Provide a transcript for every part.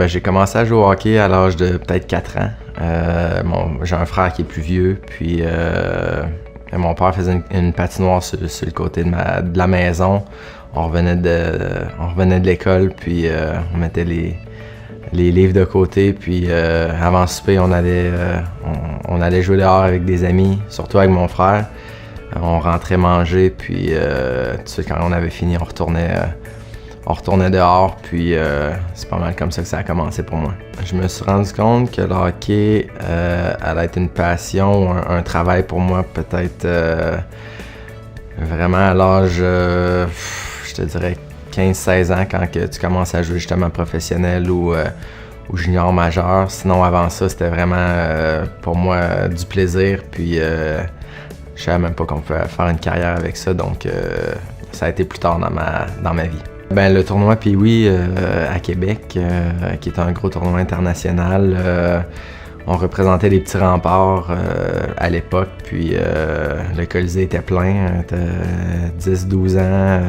J'ai commencé à jouer au hockey à l'âge de peut-être 4 ans. J'ai un frère qui est plus vieux, puis mon père faisait une patinoire sur le côté de la maison. On revenait de l'école, puis on mettait les livres de côté, puis avant souper, on allait jouer dehors avec des amis, surtout avec mon frère. On rentrait manger, puis tout de suite, quand on avait fini, on retournait dehors, puis c'est pas mal comme ça que ça a commencé pour moi. Je me suis rendu compte que le hockey allait être une passion, un travail pour moi, peut-être vraiment à l'âge, je te dirais 15-16 ans, quand que tu commences à jouer justement professionnel ou junior majeur. Sinon, avant ça, c'était vraiment pour moi du plaisir, puis je savais même pas qu'on pouvait faire une carrière avec ça, donc ça a été plus tard dans ma vie. Le tournoi Pee-Wee à Québec, qui est un gros tournoi international, on représentait les petits remparts à l'époque, puis le Colisée était plein, t'as 10-12 ans,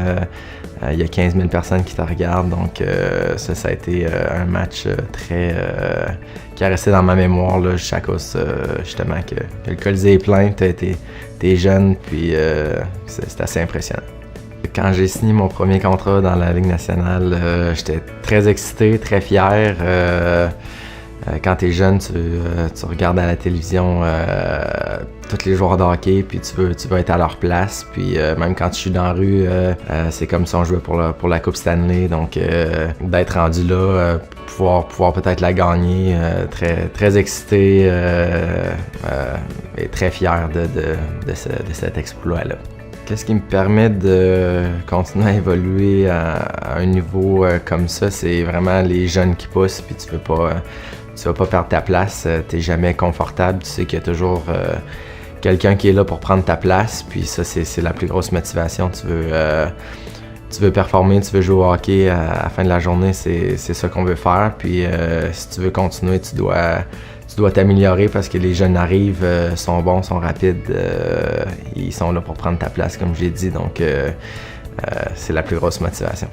il y a 15 000 personnes qui te regardent, donc ça a été un match qui a resté dans ma mémoire là, juste à cause justement que le Colisée est plein, t'es jeune, puis c'est assez impressionnant. Quand j'ai signé mon premier contrat dans la Ligue nationale, j'étais très excité, très fier. Quand tu es jeune, tu regardes à la télévision tous les joueurs de hockey, puis tu veux être à leur place. Puis même quand tu suis dans la rue, c'est comme si on jouait pour la Coupe Stanley. Donc d'être rendu là, pouvoir peut-être la gagner, très excité et très fier de cet exploit-là. Qu'est-ce qui me permet de continuer à évoluer à un niveau comme ça, c'est vraiment les jeunes qui poussent, puis tu vas pas perdre ta place, t'es jamais confortable, tu sais qu'il y a toujours quelqu'un qui est là pour prendre ta place, puis ça c'est la plus grosse motivation. Tu veux performer, tu veux jouer au hockey à la fin de la journée, c'est ça qu'on veut faire, puis si tu veux continuer, tu dois t'améliorer parce que les jeunes arrivent, sont bons, sont rapides, ils sont là pour prendre ta place comme j'ai dit, donc c'est la plus grosse motivation.